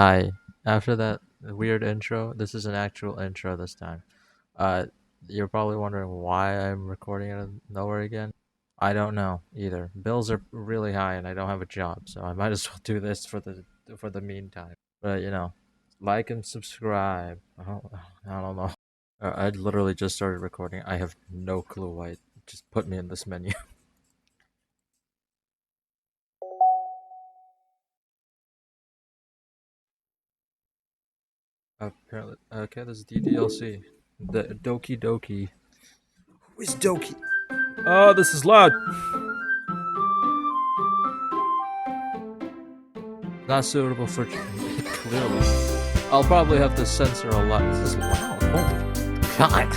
Hi. After that weird intro, this is an actual intro this time. Uh, you're probably wondering why I'm recording out of nowhere again. I don't know either. Bills are really high and I don't have a job, so I might as well do this for the meantime. But like and subscribe. I don't know. I literally just started recording. I have no clue why it just put me in this menu. Apparently, okay, this is DDLC. The Doki Doki. Who is Doki? Oh, this is loud. Not suitable for clearly. I'll probably have to censor a lot. This is loud. Holy God.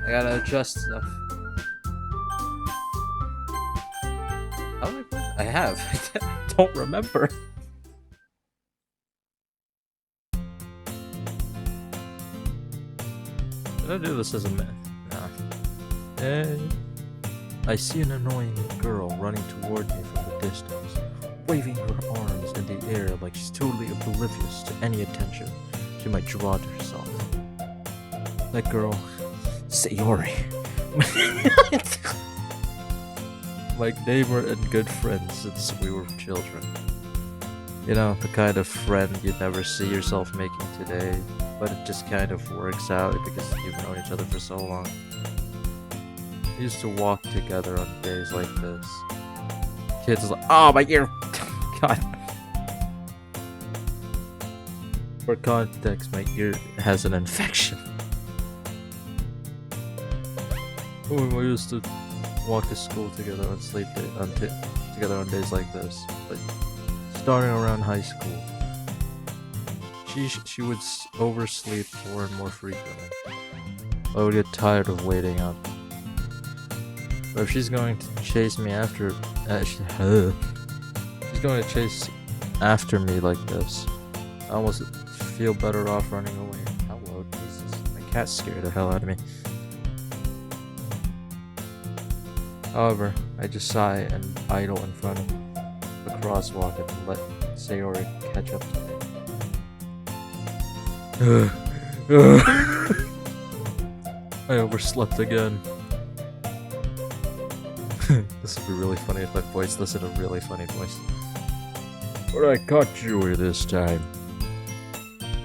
I gotta adjust stuff. How do I play? I have. I don't remember. Did I do this as a man? Nah. I see an annoying girl running toward me from the distance, waving her arms in the air like she's totally oblivious to any attention she might draw to herself. That girl, Sayori. My neighbor and good friend since we were children. You know, the kind of friend you'd never see yourself making today, but it just kind of works out because you've known each other for so long. We used to walk together on days like this. Kids like, oh my ear! God. For context, my ear has an infection. We used to walk to school together and sleep together on days like this. But starting around high school, she would oversleep more and more frequently. I would get tired of waiting up. But if she's going to chase me after, she's going to chase after me like this, I almost feel better off running away. Hello, Jesus! My cat scared the hell out of me. However, I just sigh and idle in front of the crosswalk and let Sayori catch up to me. I overslept again. This would be really funny if my voice listened a really funny voice. But I caught you this time.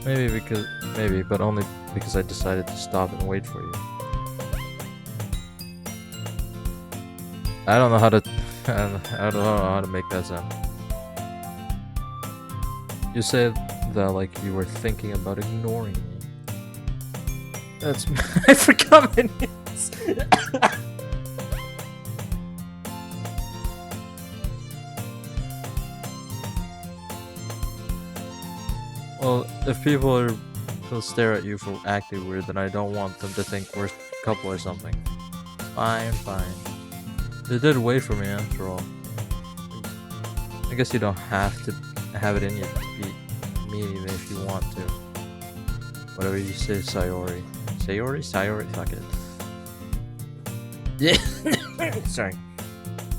Maybe, but only because I decided to stop and wait for you. I don't know how to. I don't know how to make that sound. You said that like you were thinking about ignoring me. That's I forgot my names. Well, if people will stare at you for acting weird, then I don't want them to think we're a couple or something. Fine. They did wait for me after all. I guess you don't have to have it in you to be mean even if you want to. Whatever you say, Sayori. Sayori? Fuck it. Yeah. Sorry.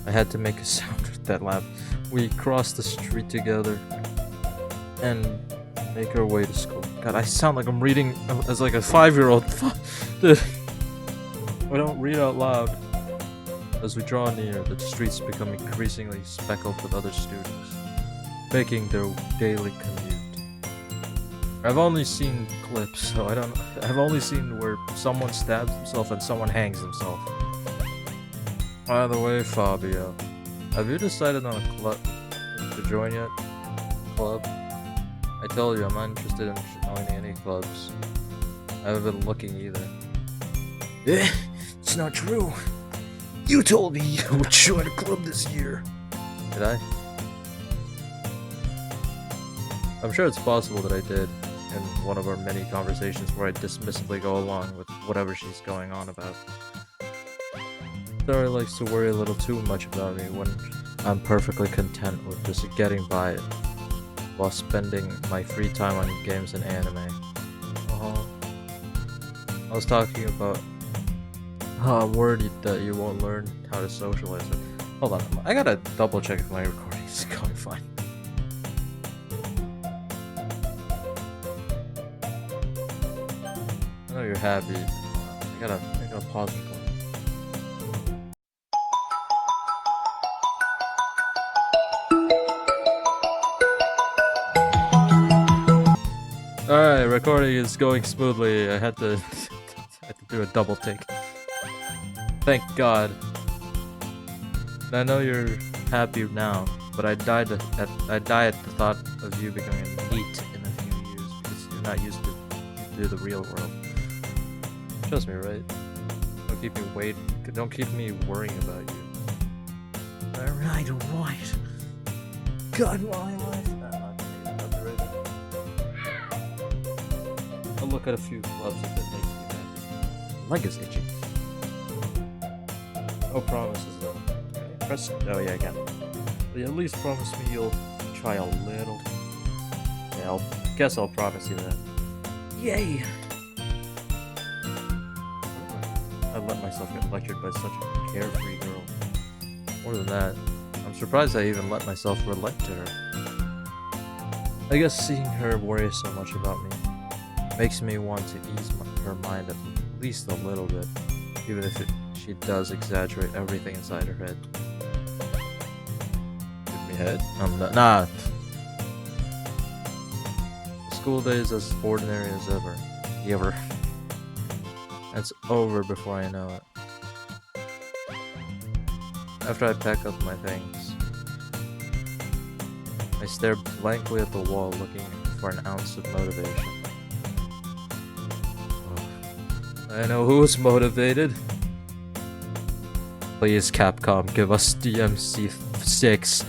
I had to make a sound with that laugh. We crossed the street together and make our way to school. God, I sound like I'm reading as like a 5-year-old. Dude. I don't read out loud. As we draw near, the streets become increasingly speckled with other students, making their daily commute. I've only seen clips, so I don't know. I've only seen where someone stabs himself and someone hangs himself. By the way, Fabio, have you decided on a club to join yet? Club? I told you I'm not interested in joining any clubs. I haven't been looking either. It's not true. You told me you would join a club this year. Did I? I'm sure it's possible that I did in one of our many conversations where I dismissively go along with whatever she's going on about. Sarah likes to worry a little too much about me when I'm perfectly content with just getting by it while spending my free time on games and anime. I was talking about I'm worried that you won't learn how to socialize. Hold on, I gotta double check if my recording is going fine. I know you're happy. I gotta pause recording. Alright, recording is going smoothly. I had to do a double take. Thank God. I know you're happy now, but I die at the thought of you becoming a NEET in a few years because you're not used to the real world. Trust me, right? Don't keep me worrying about you. Alright. God, my life. I'll look at a few clubs if it makes me happy. Leg is itchy. No promises though. Oh yeah, I can. But at least promise me you'll try a little. Yeah, I guess I'll promise you that. Yay! I let myself get lectured by such a carefree girl. More than that, I'm surprised I even let myself relate to her. I guess seeing her worry so much about me makes me want to ease her mind at least a little bit, even if she does exaggerate everything inside her head. Give me head? I'm not. Nah. The school day is as ordinary as ever. It's over before I know it. After I pack up my things, I stare blankly at the wall looking for an ounce of motivation. I know who's motivated. Please, Capcom, give us DMC 6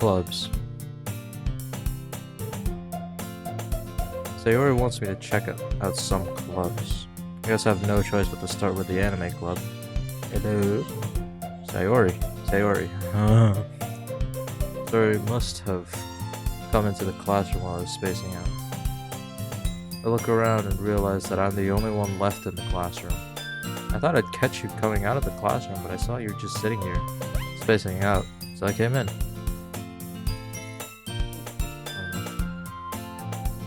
clubs. Sayori wants me to check out some clubs. I guess I have no choice but to start with the anime club. Hello? Sayori. Sayori must have come into the classroom while I was spacing out. I look around and realize that I'm the only one left in the classroom. I thought I'd catch you coming out of the classroom, but I saw you just sitting here, spacing out, so I came in.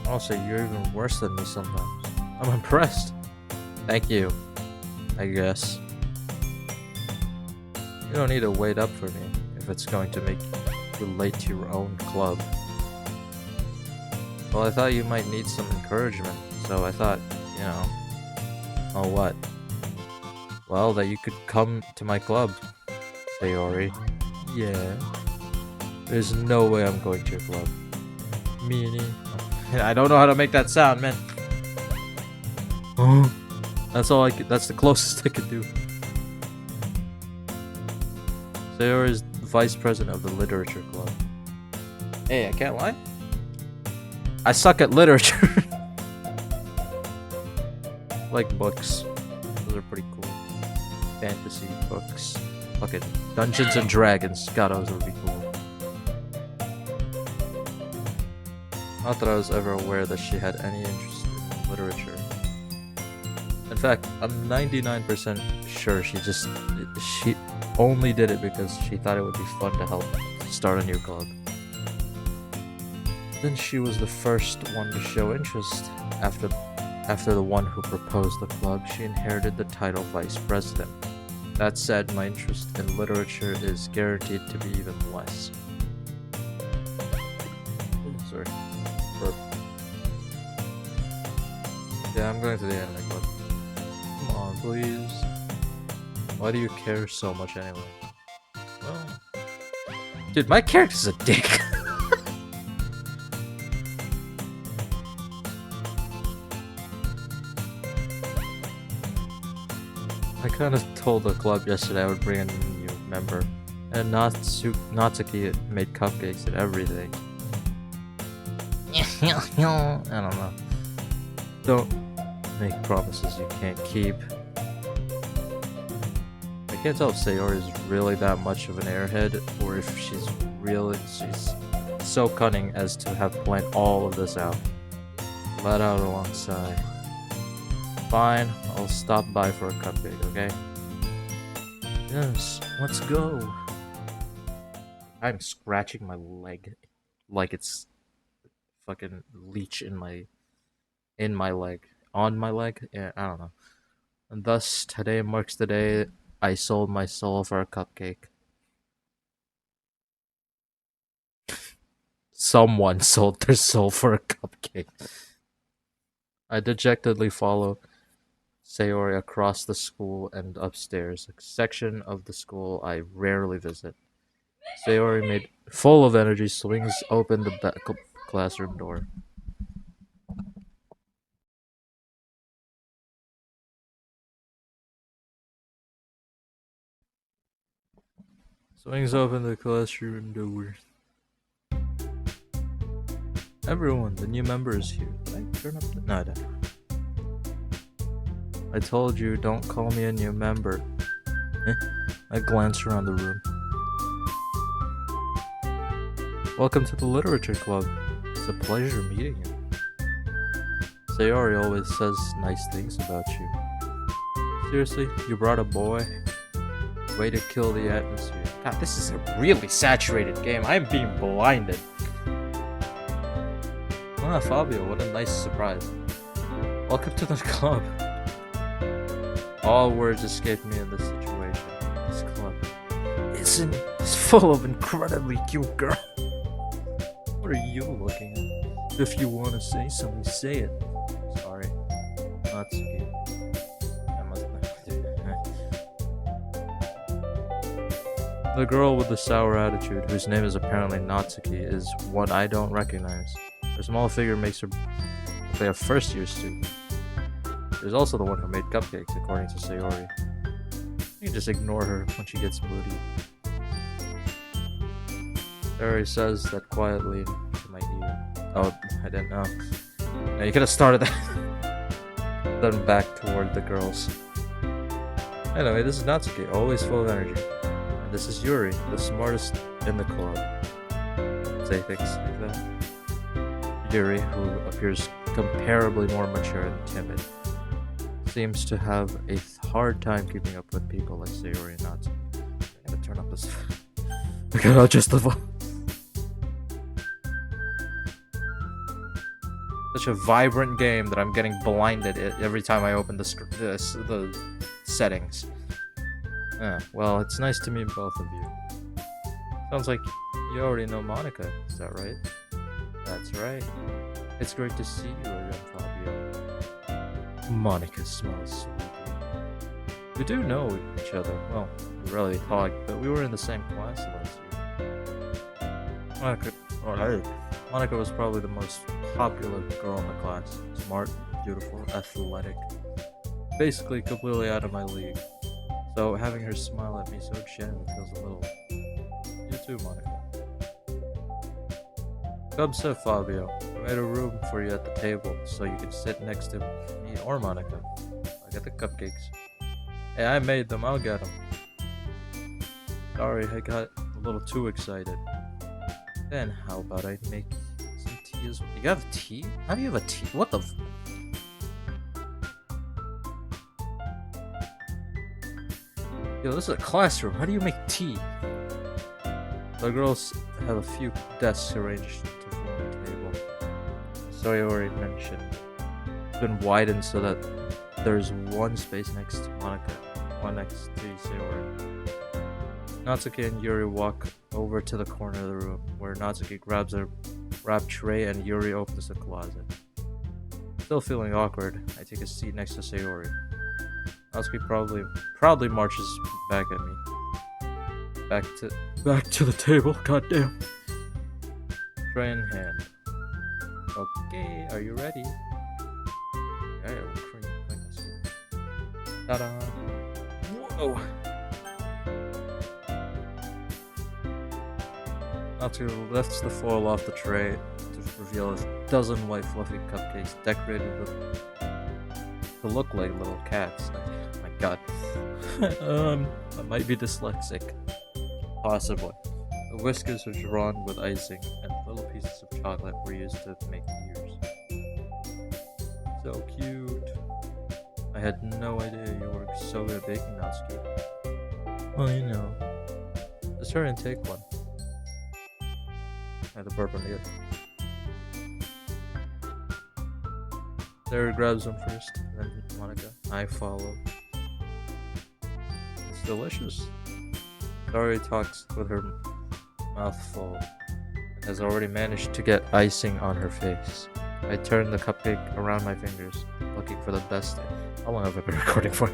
Also, you're even worse than me sometimes. I'm impressed. Thank you, I guess. You don't need to wait up for me if it's going to make you late to your own club. Well, I thought you might need some encouragement, so I thought, you know... Oh, what? Well, that you could come to my club, Sayori. Yeah. There's no way I'm going to your club. Meanie. I don't know how to make that sound, man. That's the closest I could do. Sayori is the vice president of the literature club. Hey, I can't lie. I suck at literature. Like books. Those are pretty cool. Fantasy books. Fucking Dungeons and Dragons. God, those would be cool. Not that I was ever aware that she had any interest in literature. In fact, I'm 99% sure she only did it because she thought it would be fun to help start a new club. Then she was the first one to show interest. After the one who proposed the club, she inherited the title vice president. That said, my interest in literature is guaranteed to be even less. Sorry. Burp. Yeah, I'm going to the anime club. Come on, please. Why do you care so much anyway? Well... Dude, my character's a dick. I kind of told the club yesterday I would bring a new member, and Natsuki made cupcakes and everything. I don't know. Don't make promises you can't keep. I can't tell if Sayori is really that much of an airhead, or if she's so cunning as to have planned all of this out. Let out a long sigh. Fine, I'll stop by for a cupcake, okay? Yes, let's go. I'm scratching my leg like it's fucking leech in my leg. On my leg? Yeah, I don't know. And thus today marks the day I sold my soul for a cupcake. Someone sold their soul for a cupcake. I dejectedly follow Sayori across the school and upstairs, a section of the school I rarely visit. Sayori, made full of energy, swings open the classroom door. Swings open the classroom door. Everyone, the new member is here. Did I turn up the... No, I didn't. I told you, don't call me a new member. I glance around the room. Welcome to the Literature Club. It's a pleasure meeting you. Sayori always says nice things about you. Seriously, you brought a boy? Way to kill the atmosphere. God, this is a really saturated game. I'm being blinded. Ah, Fabio, what a nice surprise. Welcome to the club. All words escape me in this situation. This club is full of incredibly cute girls. What are you looking at? If you want to say something, say it. Sorry. Natsuki. I must... The girl with the sour attitude, whose name is apparently Natsuki, is one I don't recognize. Her small figure makes her look like a first-year student. There's also the one who made cupcakes, according to Sayori. You can just ignore her when she gets moody. Sayori says that quietly to my ear. Oh, I didn't know. No, you could have started that. Then back toward the girls. Anyway, this is Natsuki, always full of energy. And this is Yuri, the smartest in the club. Say things like that. Yuri, who appears comparably more mature and timid, seems to have a hard time keeping up with people like Sayori and Natsuki. I'm gonna turn up this. I gotta adjust the volume. Such a vibrant game that I'm getting blinded every time I open the settings. Well, it's nice to meet both of you. Sounds like you already know Monica, is that right? That's right. It's great to see you again, Fabio. Monica smiles sweetly. We do know each other. Well, we rarely talk, but we were in the same class last year. Monica was probably the most popular girl in the class. Smart, beautiful, athletic. Basically completely out of my league. So having her smile at me so gently feels a little... You too, Monica. Come sit, Fabio. I made a room for you at the table so you can sit next to me or Monica. I get the cupcakes. Hey, I made them. I'll get them. Sorry, I got a little too excited. Then how about I make some tea as well? You have tea? How do you have a tea? What the f... Yo, this is a classroom. How do you make tea? The girls have a few desks arranged to form a table. Sayori mentioned it's been widened so that there's one space next to Monica, one next to Sayori. Natsuki and Yuri walk over to the corner of the room, where Natsuki grabs a wrap tray and Yuri opens the closet. Still feeling awkward, I take a seat next to Sayori. Natsuki proudly marches back at me. Back to the table, goddamn. Tray in hand. Okay, are you ready? Yeah, cream. Ta-da! Whoa! Natsuki lifts the foil off the tray to reveal a dozen white fluffy cupcakes decorated with to look like little cats. Oh my god. I might be dyslexic. Possibly. The whiskers are drawn with icing, and little pieces of chocolate were used to make ears. So cute. I had no idea you were so good at baking, Natsuki. Well, you know. Just hurry and take one. I had to burp on the good. Sarah grabs one first, then Monica. I follow. It's delicious. Sarah talks with her mouth full and has already managed to get icing on her face. I turn the cupcake around my fingers, looking for the best thing. How long have I been recording for?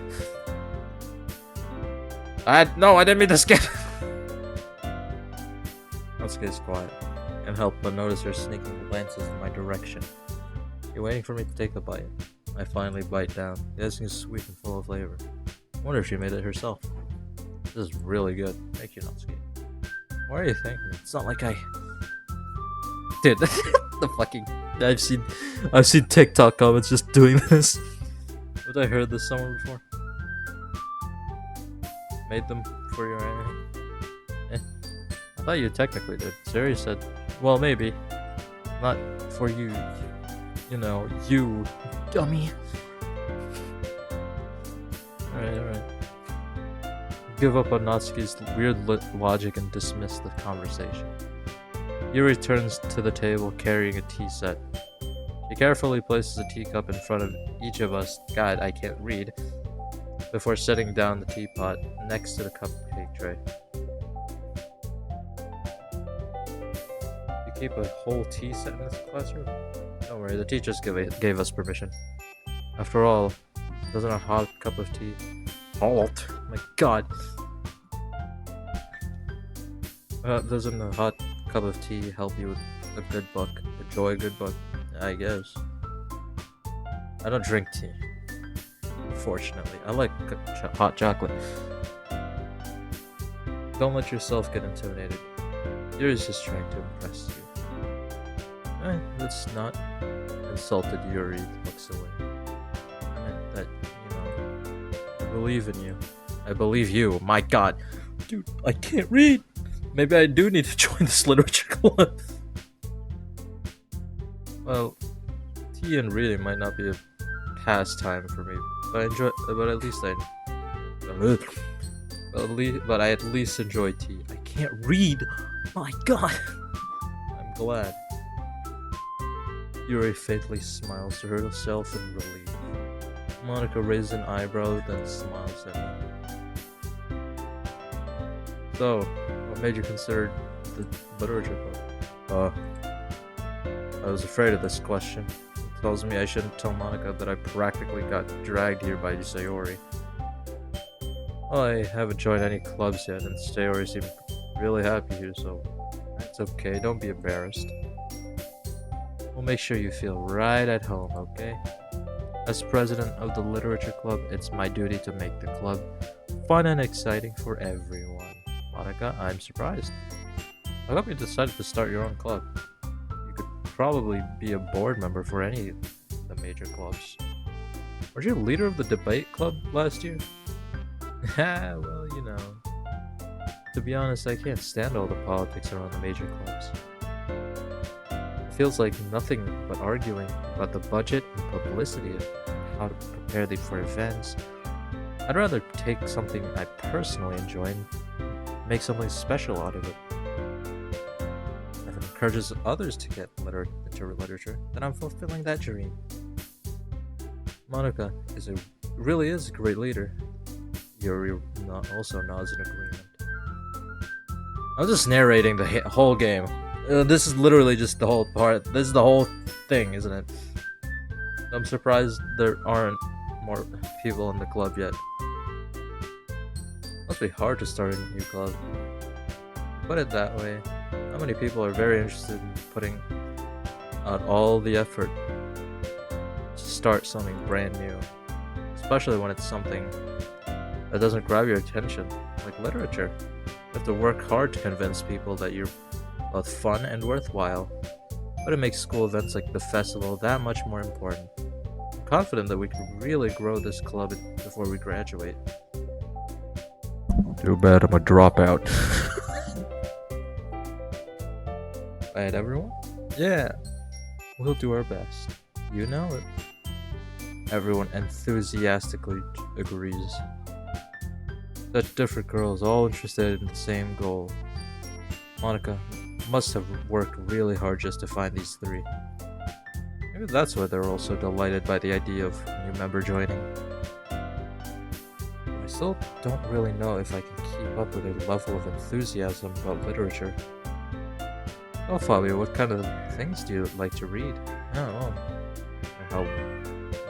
No, I didn't mean to skip. Natsuki is quiet. Can't help but notice her sneaking glances in my direction. You're waiting for me to take a bite. I finally bite down. The icing is sweet and full of flavor. I wonder if she made it herself. This is really good. Thank you, Natsuki. Why are you thanking me? It's not like I... Dude, the fucking... I've seen TikTok comments just doing this. Have I heard this somewhere before? Made them for you or anything? I thought you technically did. Siri said, well, maybe. Not for you. You know, you dummy. Alright. Give up on Natsuki's weird logic and dismiss the conversation. Yuri turns to the table carrying a tea set. She carefully places a teacup in front of each of us. God, I can't read. Before setting down the teapot next to the cupcake tray. You keep a whole tea set in this classroom? Don't worry, the teachers gave us permission. After all, doesn't a hot cup of tea... Hot? My god. Doesn't a hot cup of tea help you with a good book? Enjoy a good book? I guess. I don't drink tea. Fortunately, I like hot chocolate. Don't let yourself get intimidated. Yuri's just trying to impress you. That's not insulted. Yuri looks away. I meant that, you know, I believe in you. I believe you. My god. Dude, I can't read. Maybe I do need to join this literature club. Well, tea and reading might not be a pastime for me. But at least I at least enjoy tea. I can't read. My god. I'm glad. Yuri faintly smiles to herself in relief. Monica raises an eyebrow, then smiles at me. So, what made you consider the literature club? I was afraid of this question. Tells me I shouldn't tell Monica that I practically got dragged here by Sayori. Well, I haven't joined any clubs yet, and Sayori seemed really happy here, so that's okay, don't be embarrassed. We'll make sure you feel right at home, okay? As president of the literature club, it's my duty to make the club fun and exciting for everyone. Monica, I'm surprised. How come you decided to start your own club? Probably be a board member for any of the major clubs. Weren't you leader of the debate club last year? Well, you know. To be honest, I can't stand all the politics around the major clubs. It feels like nothing but arguing about the budget and publicity of how to prepare for events. I'd rather take something I personally enjoy and make something special out of it. Encourages others to get into literature, then I'm fulfilling that dream. Monica really is a great leader. Yuri also nods in agreement. I'm just narrating the whole game. This is literally just the whole part. This is the whole thing, isn't it? I'm surprised there aren't more people in the club yet. Must be hard to start a new club. Put it that way. How many people are very interested in putting out all the effort to start something brand new, especially when it's something that doesn't grab your attention, like literature. You have to work hard to convince people that you're both fun and worthwhile, but it makes school events like the festival that much more important. I'm confident that we can really grow this club before we graduate. Too bad I'm a dropout. Alright, everyone? Yeah, we'll do our best. You know it. Everyone enthusiastically agrees. Such different girls, all interested in the same goal. Monica, must have worked really hard just to find these 3. Maybe that's why they're also delighted by the idea of a new member joining. I still don't really know if I can keep up with their level of enthusiasm about literature. Oh, Fabio, what kind of things do you like to read? I don't know. How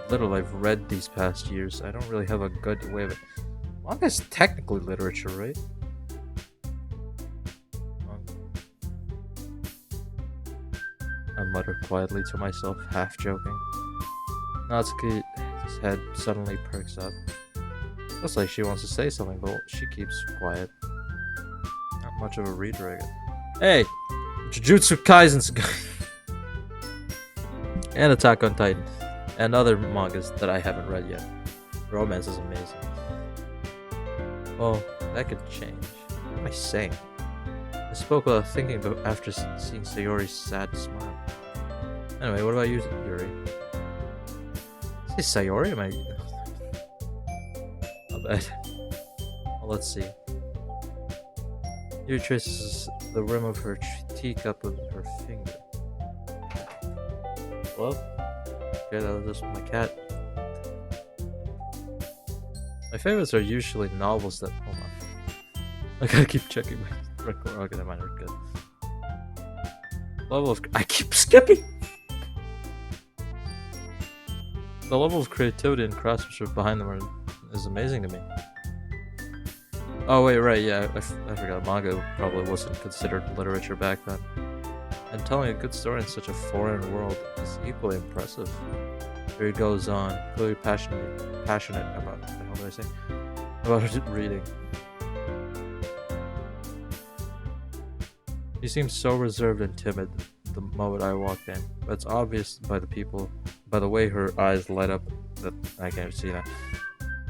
little I've read these past years, I don't really have a good way of it. Manga is technically literature, right? I muttered quietly to myself, half joking. Natsuki's head suddenly perks up. Looks like she wants to say something, but she keeps quiet. Not much of a reader, I guess. Hey! Jujutsu Kaisen's and Attack on Titan. And other mangas that I haven't read yet. Romance is amazing. Well, that could change. What am I saying? I spoke while thinking about after seeing Sayori's sad smile. Anyway, what about you, Yuri? Say Sayori? Am I... Not bad. Well, let's see. Yuri traces the rim of her teacup with her finger. Hello? Okay, that was just my cat. My favorites are usually novels that... Hold on. I gotta keep checking my record. Okay, never mind, we're good. Level of... I keep skipping! The level of creativity and craftsmanship behind them is amazing to me. Oh wait, right, yeah, I forgot. Manga probably wasn't considered literature back then. And telling a good story in such a foreign world is equally impressive. Here he goes on, clearly passionate about... What the hell did I say? About reading. He seems so reserved and timid the moment I walked in, but it's obvious by the way her eyes light up that I can't see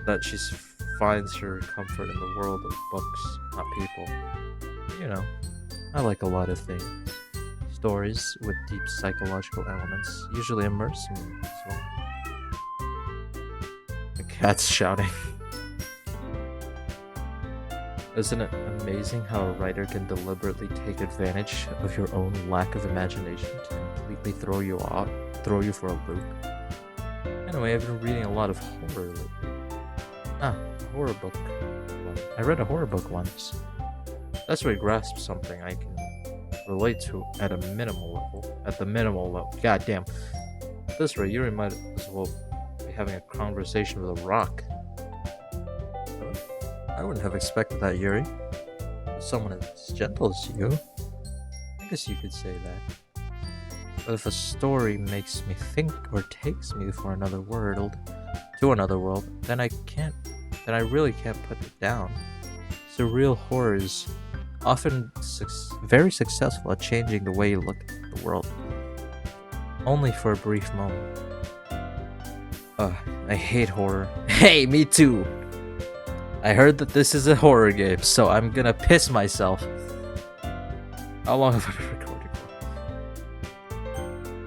that she finds her comfort in the world of books, not people. You know, I like a lot of things. Stories with deep psychological elements usually immerse me as well. The cat's shouting. Isn't it amazing how a writer can deliberately take advantage of your own lack of imagination to completely throw you for a loop? Anyway, I've been reading a lot of horror lately. A horror book. I read a horror book once. That's where you grasp something I can relate to at a minimal level. At the minimal level. God damn. This way, Yuri might as well be having a conversation with a rock. I wouldn't have expected that, Yuri. Someone as gentle as you. I guess you could say that. But if a story makes me think or takes me to another world, then I really can't put it down. Surreal horror is often very successful at changing the way you look at the world. Only for a brief moment. I hate horror. Hey, me too! I heard that this is a horror game, so I'm gonna piss myself. How long have I been recording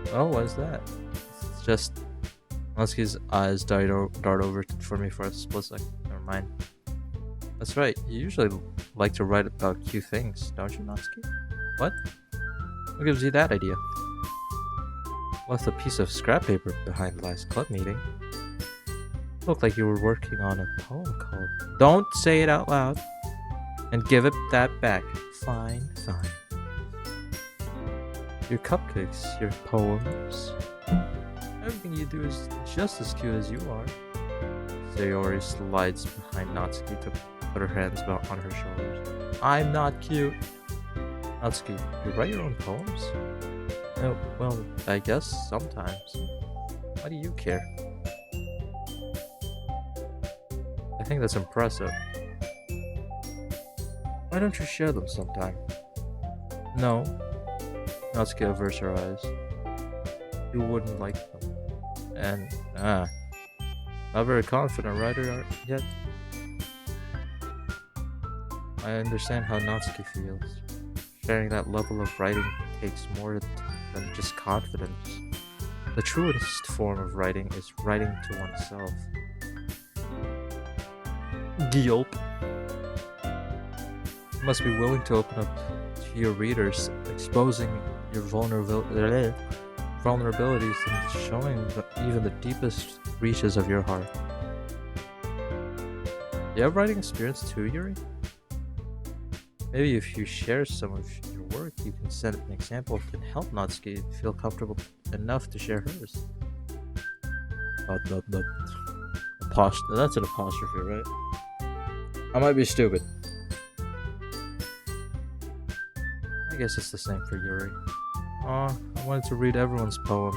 for? Oh, what is that? It's just... Natsuki's eyes dart over for me for a split second. Never mind. That's right, you usually like to write about cute things, don't you, Natsuki? What? What gives you that idea? Left a piece of scrap paper behind the last club meeting. Looked like you were working on a poem called... Don't say it out loud. And give it that back. Fine, fine. Your cupcakes, your poems. Everything you do is just as cute as you are. Sayori slides behind Natsuki to put her hands on her shoulders. I'm not cute. Natsuki, you write your own poems? Oh, well, I guess sometimes. Why do you care? I think that's impressive. Why don't you share them sometime? No. Natsuki averts her eyes. You wouldn't like them. And, not very confident writer yet. I understand how Natsuki feels. Sharing that level of writing takes more than just confidence. The truest form of writing is writing to oneself. Gulp. You must be willing to open up to to your readers, exposing your vulnerabilities and showing even the deepest reaches of your heart. Do you have writing experience too, Yuri? Maybe if you share some of your work, you can set an example that can help Natsuki feel comfortable enough to share hers. That's an apostrophe, right? I might be stupid. I guess it's the same for Yuri. Aw, I wanted to read everyone's poems.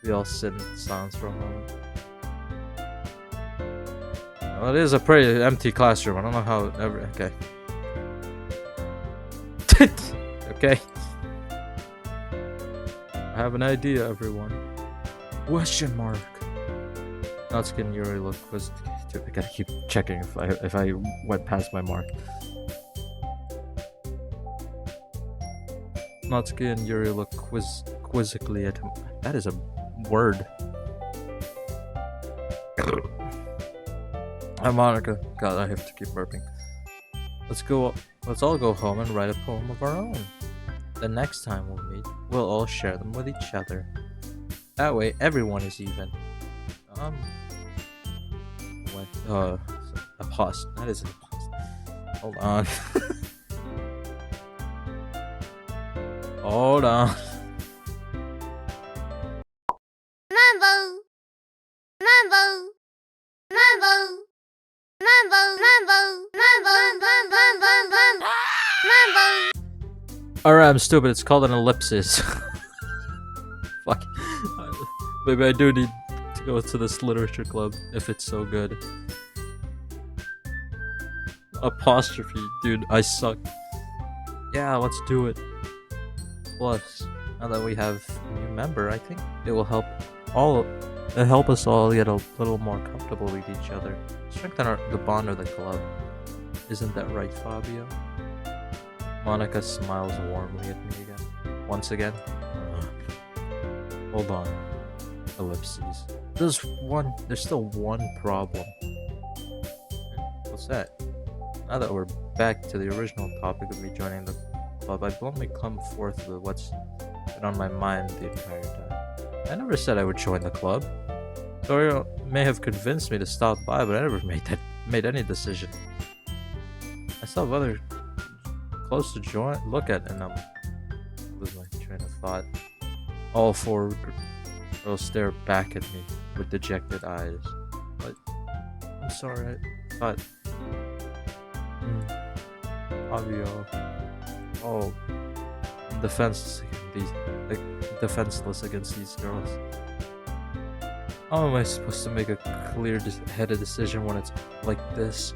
We all sit in silence for a moment. Well, it is a pretty empty classroom. I don't know how okay. Okay. I have an idea, everyone. Question mark. Natsuki and Yuri look was. I gotta keep checking if I went past my mark. Natsuki and Yuri look quizzically at him. That is a word. Monica. God, I have to keep burping. Let's all go home and write a poem of our own. The next time we'll meet, we'll all share them with each other. That way, everyone is even. That is an apost. Hold on. Hold on. Mambo. Mambo. Mambo. Mambo. Mambo. Mambo. Mambo. Alright, I'm stupid. It's called an ellipsis. Fuck. Maybe I do need to go to this literature club if it's so good. Apostrophe. Dude, I suck. Yeah, let's do it. Plus, now that we have a new member, I think it will help us all get a little more comfortable with each other. Strengthen the bond of the club. Isn't that right, Fabio? Monica smiles warmly at me again. Once again. Hold on. Ellipses. There's still one problem. What's that? Now that we're back to the original topic of me joining the club, I've only come forth with what's been on my mind the entire time. I never said I would join the club. Torio may have convinced me to stop by, but I never made any decision. I still have other close to look at, and lose my train of thought. All four girls stare back at me with dejected eyes. But I'm sorry, I thought. Fabio. Oh, I'm defenseless against these girls. How am I supposed to make a clear-headed decision when it's like this?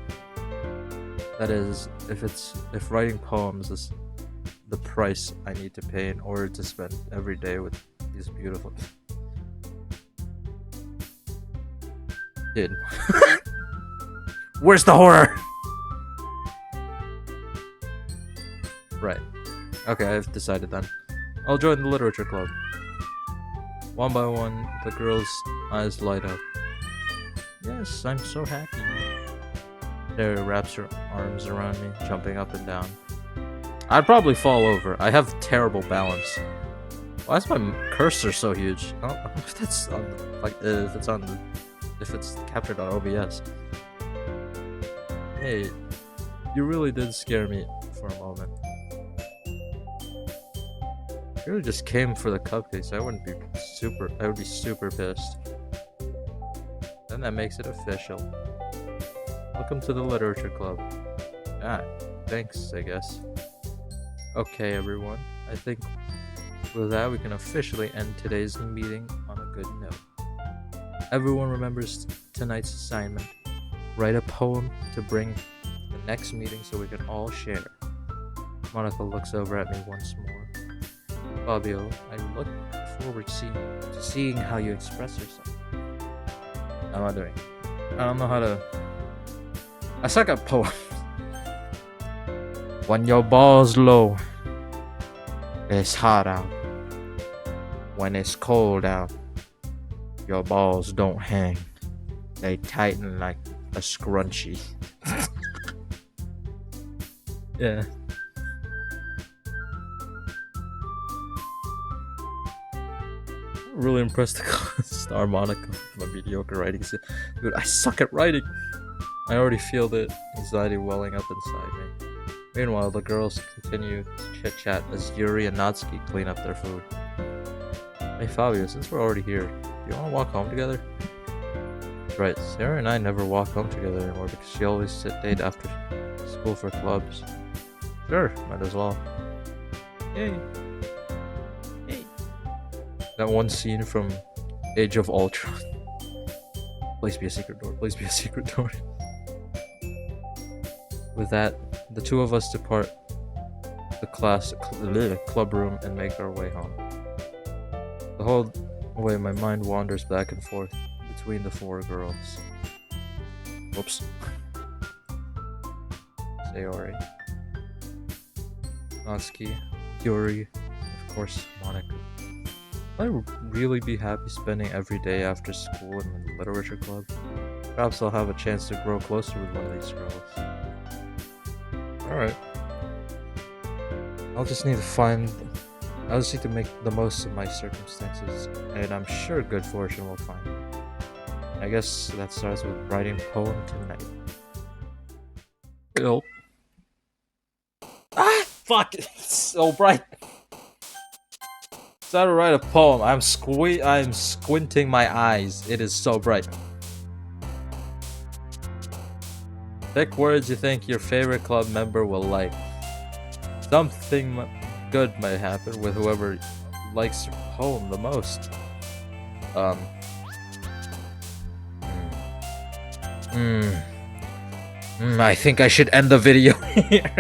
That is, if writing poems is the price I need to pay in order to spend every day with these beautiful. Dude, where's the horror? Right. Okay, I've decided then. I'll join the literature club. One by one, the girl's eyes light up. Yes, I'm so happy. Sarah wraps her arms around me, jumping up and down. I'd probably fall over. I have terrible balance. Why is my cursor so huge? I don't know if that's on if it's captured on OBS. Hey, you really did scare me for a moment. If you really just came for the cupcakes, I would be super pissed. Then that makes it official. Welcome to the literature club. Ah, thanks, I guess. Okay, everyone. I think with that we can officially end today's meeting on a good note. Everyone remembers tonight's assignment. Write a poem to bring the next meeting so we can all share. Monica looks over at me once more. Fabio, I look forward to seeing how you express yourself. I'm wondering. I don't know how to. I suck at poems. When your ball's low, it's hot out. When it's cold out, your balls don't hang. They tighten like a scrunchie. Yeah. really impressed the harmonica with my mediocre writing. Dude, I suck at writing. I already feel the anxiety welling up inside me. Meanwhile, the girls continue to chit-chat as Yuri and Natsuki clean up their food. Hey Fabio, since we're already here, do you want to walk home together? Right, Sarah and I never walk home together anymore because she always date after school for clubs. Sure, might as well. Yay. Yay. That one scene from Age of Ultron. Please be a secret door, please be a secret door. With that, the two of us depart the club room and make our way home. The whole way my mind wanders back and forth between the four girls. Whoops. Sayori, Natsuki, Yuri, of course Monica. I'd really be happy spending every day after school in the literature club. Perhaps I'll have a chance to grow closer with one of these girls. Alright. I just need to make the most of my circumstances, and I'm sure good fortune will find me. I guess that starts with writing a poem tonight. Nope. Ah! Fuck! It's so bright! It's how to write a poem. I'm squinting my eyes. It is so bright. Pick words you think your favorite club member will like. Something good might happen with whoever likes your poem the most. I think I should end the video here.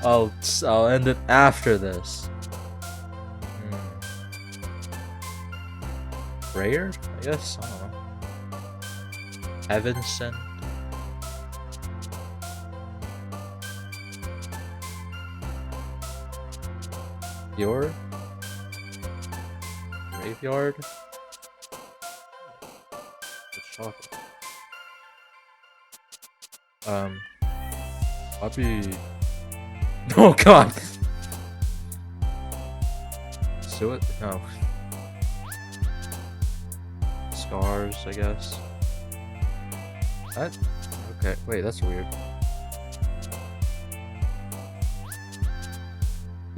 I'll end it after this. Prayer? I guess? I don't know. Heaven sent? Your? Graveyard? Chocolate. Puppy. Oh god! Suet? No. Scars, I guess. That? Okay, wait, that's weird.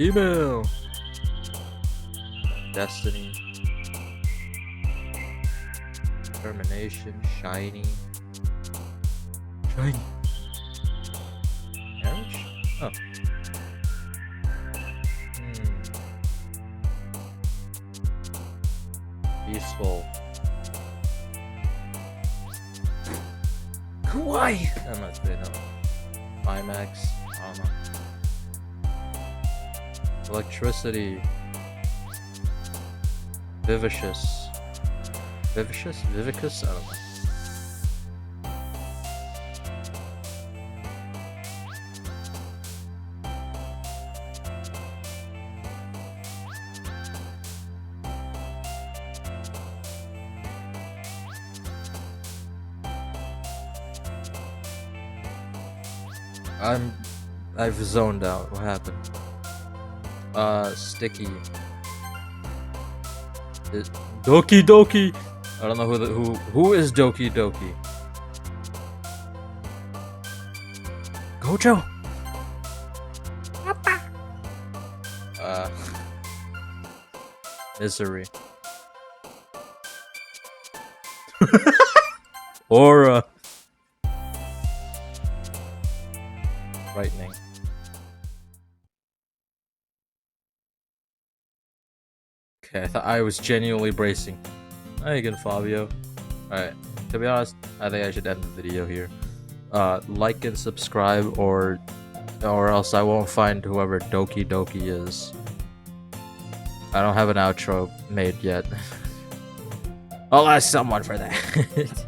Email! Destiny. Determination, shiny. Shiny. Marriage? Oh. Peaceful. Kawaii! I'm not saying no. Climax. I don't know. Electricity. Vivacious. Vivacious? Vivicus? I don't know. I've zoned out. What happened? Sticky. Doki Doki. I don't know who is Doki Doki. Gojo. Misery. Aura. Frightening. Okay, I thought I was genuinely bracing. Hi again, Fabio. Alright, to be honest, I think I should end the video here. Like and subscribe, or else I won't find whoever Doki Doki is. I don't have an outro made yet. I'll ask someone for that.